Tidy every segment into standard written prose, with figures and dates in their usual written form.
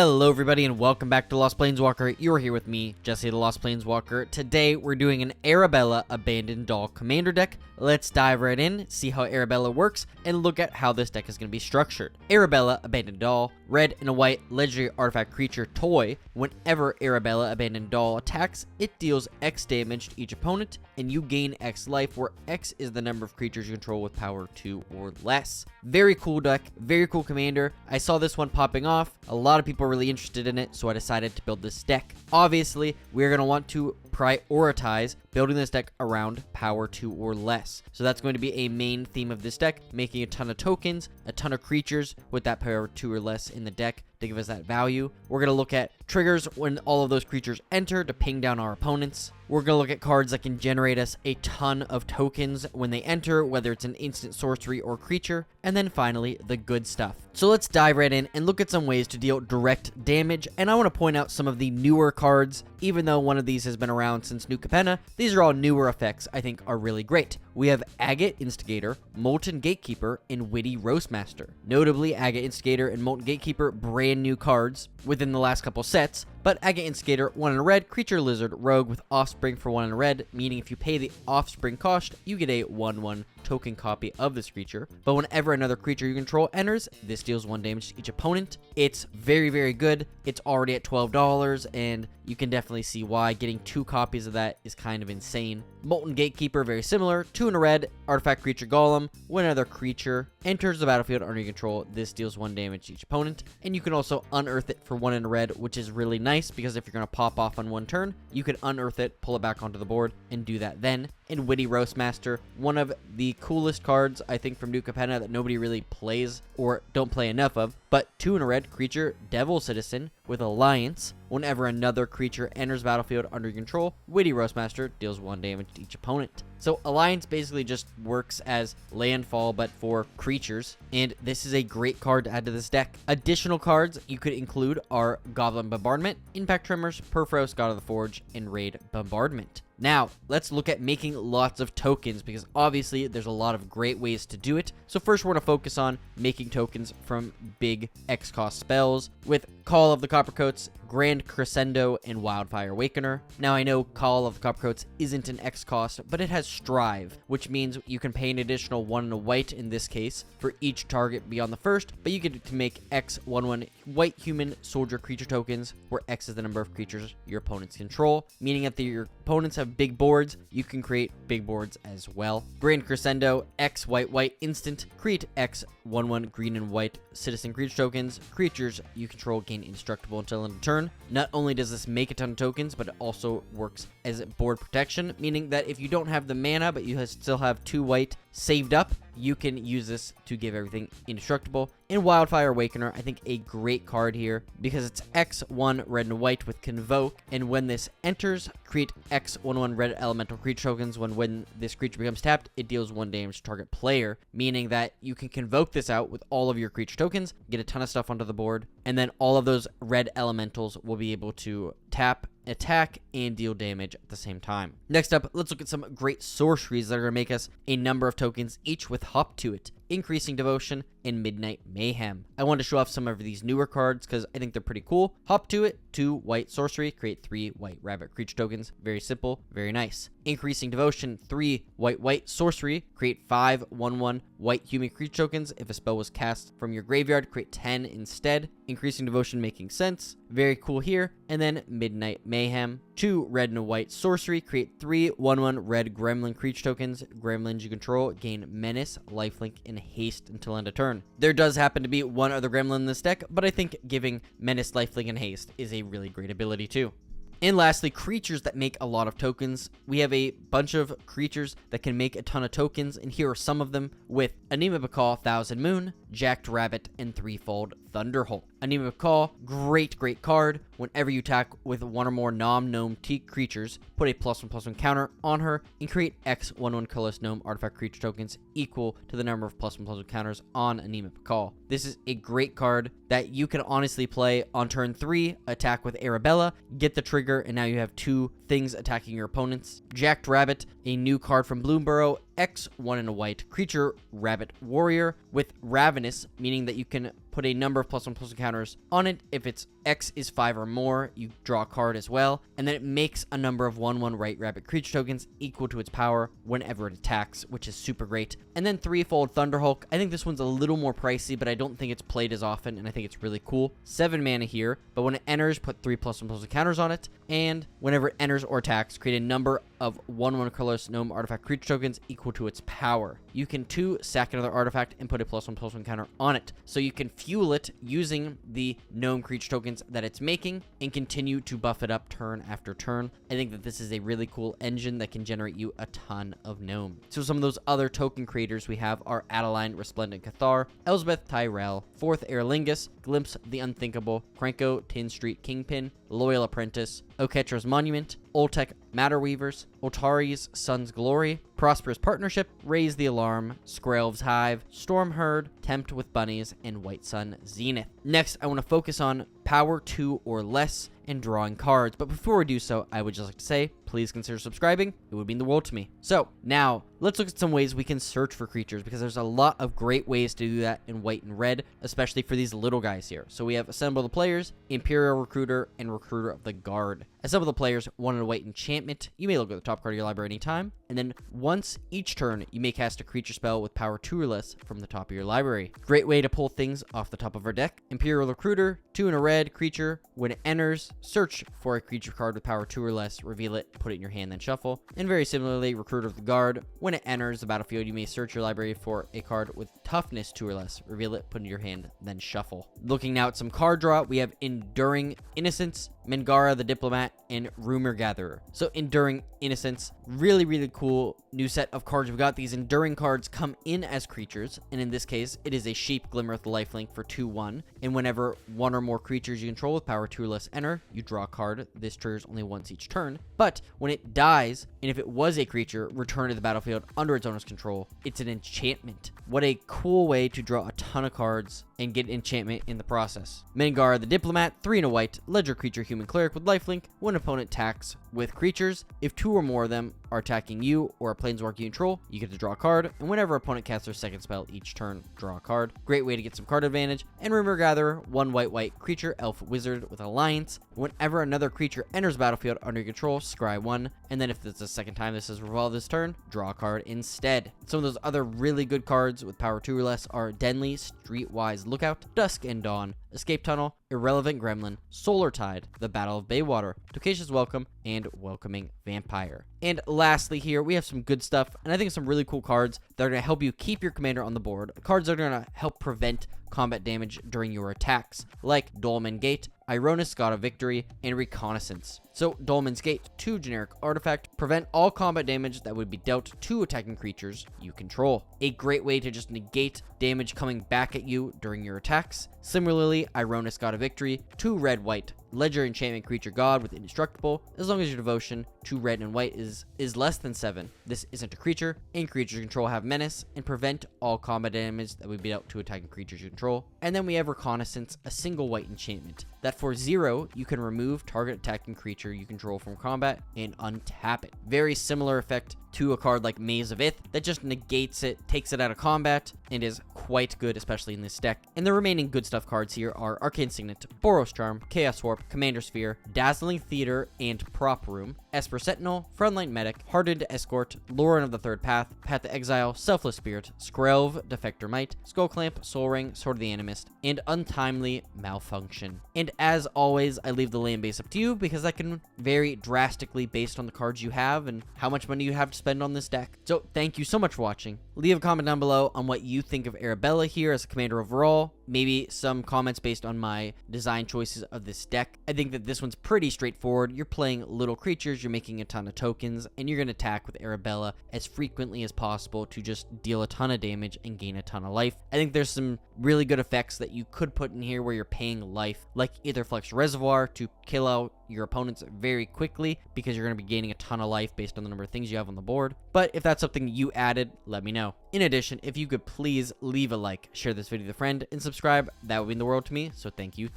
Hello everybody and welcome back to Lost Planeswalker. You're here with me, Jesse the Lost Planeswalker. Today we're doing an Arabella Abandoned Doll Commander deck. Let's dive right in, see how Arabella works, and look at how this deck is going to be structured. Arabella Abandoned Doll, red and a white legendary artifact creature toy. Whenever Arabella Abandoned Doll attacks, it deals X damage to each opponent, and you gain X life, where X is the number of creatures you control with power 2 or less. Very cool deck, very cool commander. I saw this one popping off. A lot of people are really interested in it, so I decided to build this deck. Obviously, we're going to want to prioritize building this deck around power 2 or less. So that's going to be a main theme of this deck, making a ton of tokens, a ton of creatures with that power 2 or less in the deck to give us that value. We're going to look at triggers when all of those creatures enter to ping down our opponents. We're going to look at cards that can generate us a ton of tokens when they enter, whether it's an instant sorcery or creature. And then finally, the good stuff. So let's dive right in and look at some ways to deal direct damage. And I want to point out some of the newer cards. Even though one of these has been around since New Capenna, these are all newer effects I think are really great. We have Agate Instigator, Molten Gatekeeper, and Witty Roastmaster. Notably, Agate Instigator and Molten Gatekeeper, brand new cards within the last couple sets. But Agate Instigator, 1 in a red, creature lizard, rogue with offspring for 1 in a red, meaning if you pay the offspring cost, you get a 1/1 token copy of this creature. But whenever another creature you control enters, this deals 1 damage to each opponent. It's very, very good. It's already at $12, and you can definitely see why. Getting 2 copies of that is kind of insane. Molten Gatekeeper, very similar. 2 in a red, artifact creature golem. When another creature enters the battlefield under your control, this deals 1 damage to each opponent. And you can also unearth it for 1 in a red, which is really nice because if you're going to pop off on 1 turn, you can unearth it, pull it back onto the board, and do that then. And Witty Roastmaster, one of the coolest cards I think from New Capenna that nobody really plays or don't play enough of. But 2 in a red, creature Devil Citizen with Alliance. Whenever another creature enters battlefield under your control, Witty Roastmaster deals 1 damage to each opponent. So Alliance basically just works as landfall but for creatures, and this is a great card to add to this deck. Additional cards you could include are Goblin Bombardment, Impact Tremors, Perforos, God of the Forge, and Raid Bombardment. Now, let's look at making lots of tokens, because obviously there's a lot of great ways to do it. So first we're going to focus on making tokens from big X-cost spells with Call of the Coppercoats, Grand Crescendo, and Wildfire Awakener. Now I know Call of the Coppercoats isn't an X-cost, but it has Strive, which means you can pay an additional 1 in a white in this case for each target beyond the first, but you get to make X 1/1 white human soldier creature tokens, where X is the number of creatures your opponents control, meaning that your opponents have big boards, you can create big boards as well. Grand Crescendo, X white instant, create X 1/1 green and white citizen creature tokens. Creatures you control gain indestructible until end of turn. Not only does this make a ton of tokens, but it also works as board protection, meaning that if you don't have the mana but you still have 2 white saved up, you can use this to give everything indestructible. In Wildfire Awakener, I think a great card here because it's X1 red and white with Convoke, and when this enters, create X 1/1 red elemental creature tokens. When this creature becomes tapped, it deals 1 damage to target player, meaning that you can convoke this out with all of your creature tokens, get a ton of stuff onto the board, and then all of those red elementals will be able to tap, attack, and deal damage at the same time. Next up, let's look at some great sorceries that are going to make us a number of tokens, each with Hop to it, Increasing Devotion, and Midnight Mayhem. I wanted to show off some of these newer cards because I think they're pretty cool. Hop to it, 2 white sorcery, create 3 white rabbit creature tokens. Very simple, very nice. Increasing Devotion, 3 white sorcery, create 5 1/1 white human creature tokens. If a spell was cast from your graveyard, create 10 instead. Increasing Devotion making sense. Very cool here. And then Midnight Mayhem, 2 red and a white sorcery, create 3 1/1 red gremlin creature tokens. Gremlins you control gain Menace, Lifelink, and Haste until end of turn. There does happen to be 1 other gremlin in this deck, but I think giving Menace, Lifelink, and Haste is a really great ability too. And lastly, creatures that make a lot of tokens. We have a bunch of creatures that can make a ton of tokens, and here are some of them with Anima Bakal, Thousand Moon, Jacked Rabbit, and Threefold Thunderhole. Anima Bakal, great card. Whenever you attack with 1 or more Gnome Teak creatures, put a +1/+1 counter on her, and create X 1/1 colorless Gnome artifact creature tokens equal to the number of +1/+1 counters on Anima Bakal. This is a great card that you can honestly play on turn 3, attack with Arabella, get the trigger, and now you have 2 things attacking your opponents. Jacked Rabbit, a new card from Bloomburrow, X 1 in a white creature rabbit warrior with Ravenous, meaning that you can put a number of +1/+1 counters on it if it's X is 5 or more, you draw a card as well, and then it makes a number of 1/1 White Rabbit creature tokens equal to its power whenever it attacks, which is super great. And then threefold Thunderhulk. I think this one's a little more pricey, but I don't think it's played as often, and I think it's really cool. 7 mana here, but when it enters, put 3+1/+1 counters on it, and whenever it enters or attacks, create a number of 1/1 colorless gnome artifact creature tokens equal to its power. You can 2 sack another artifact and put a +1/+1 counter on it, so you can fuel it using the gnome creature tokens that it's making and continue to buff it up turn after turn. I think that this is a really cool engine that can generate you a ton of gnome. So some of those other token creators we have are Adeline, Resplendent Cathar, Elsbeth Tyrell, 4th Aerlingus, Glimpse the Unthinkable, Krenko, Tin Street Kingpin, Loyal Apprentice, Oketra's Monument, Oltec Matterweavers, Otari's Sun's Glory, Prosperous Partnership, Raise the Alarm, Skrelv's Hive, Storm Herd, Tempt with Bunnies, and White Sun Zenith. Next, I want to focus on power 2 or less and drawing cards, but before we do so, I would just like to say, please consider subscribing. It would mean the world to me. So, now, let's look at some ways we can search for creatures, because there's a lot of great ways to do that in white and red, especially for these little guys here. So we have Assemble the Players, Imperial Recruiter, and Recruiter of the Guard. Assemble the Players, 1 and a white enchantment. You may look at the top card of your library anytime, and then once each turn, you may cast a creature spell with power 2 or less from the top of your library. Great way to pull things off the top of our deck. Imperial Recruiter, 2 and a red creature. When it enters, search for a creature card with power 2 or less, reveal it, put it in your hand, then shuffle. And very similarly, Recruiter of the Guard, when it enters the battlefield, you may search your library for a card with toughness 2 or less, reveal it, put it in your hand, then shuffle. Looking now at some card draw, we have Enduring Innocence, Mangara the Diplomat, and Rumor Gatherer. So Enduring Innocence, really cool new set of cards. We've got these Enduring cards come in as creatures, and in this case, it is a Sheep Glimmereth lifelink for 2/1, and whenever 1 or more creatures you control with power 2 or less enter, you draw a card. This triggers only once each turn, but when it dies, and if it was a creature, return to the battlefield under its owner's control, it's an enchantment. What a cool way to draw a ton of cards and get enchantment in the process. Mangara the Diplomat, 3 and a white, ledger creature human cleric with lifelink. When an opponent attacks with creatures, if 2 or more of them are attacking you or a planeswalker you control, you get to draw a card, and whenever opponent casts their second spell each turn, draw a card. Great way to get some card advantage. And Rumor Gatherer, 1 white creature, elf wizard with alliance. Whenever another creature enters battlefield under your control, scry 1, and then if it's the second time this is revolved this turn, draw a card instead. Some of those other really good cards with power 2 or less are Denly, Streetwise Lookout, Dusk and Dawn, Escape Tunnel, Irrelevant Gremlin, Solar Tide, The Battle of Baywater, Tocacious Welcome, and Welcoming Vampire. And lastly here, we have some good stuff, and I think some really cool cards that are going to help you keep your commander on the board. Cards that are going to help prevent combat damage during your attacks, like Dolmen Gate, Ironis, God of Victory, and Reconnaissance. So, Dolmen's Gate, 2 generic artifact, prevent all combat damage that would be dealt to attacking creatures you control. A great way to just negate damage coming back at you during your attacks. Similarly, Ironis, God of Victory, 2 red-white, ledger enchantment creature god with indestructible, as long as your devotion to red and white is less than 7. This isn't a creature, and creatures you control have menace, and prevent all combat damage that would be dealt to attacking creatures you control. And then we have Reconnaissance, a single white enchantment, that for 0, you can remove target attacking creature you control from combat and untap it. Very similar effect to a card like Maze of Ith that just negates it, takes it out of combat, and is quite good, especially in this deck. And the remaining good stuff cards here are Arcane Signet, Boros Charm, Chaos Warp, Commander Sphere, Dazzling Theater, and Prop Room, Esper Sentinel, Frontline Medic, Hardened Escort, Lauren of the Third Path, Path to Exile, Selfless Spirit, Skrelv, Defector Might, Skull Clamp, Soul Ring, Sword of the Animist, and Untimely Malfunction. And as always, I leave the land base up to you, because that can vary drastically based on the cards you have and how much money you have to spend on this deck. So thank you so much for watching. Leave a comment down below on what you think of Arabella here as a commander overall. Maybe some comments based on my design choices of this deck. I think that this one's pretty straightforward. You're playing little creatures, you're making a ton of tokens, and you're going to attack with Arabella as frequently as possible to just deal a ton of damage and gain a ton of life. I think there's some really good effects that you could put in here where you're paying life, like Aetherflux Reservoir to kill out your opponents very quickly, because you're going to be gaining a ton of life based on the number of things you have on the board. But if that's something you added, let me know. In addition, if you could please leave a like, share this video with a friend, and subscribe, that would mean the world to me, so thank you.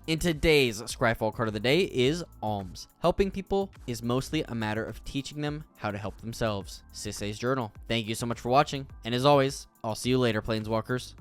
In today's Scryfall card of the day is Alms. Helping people is mostly a matter of teaching them how to help themselves. Sisay's Journal. Thank you so much for watching, and as always, I'll see you later, Planeswalkers.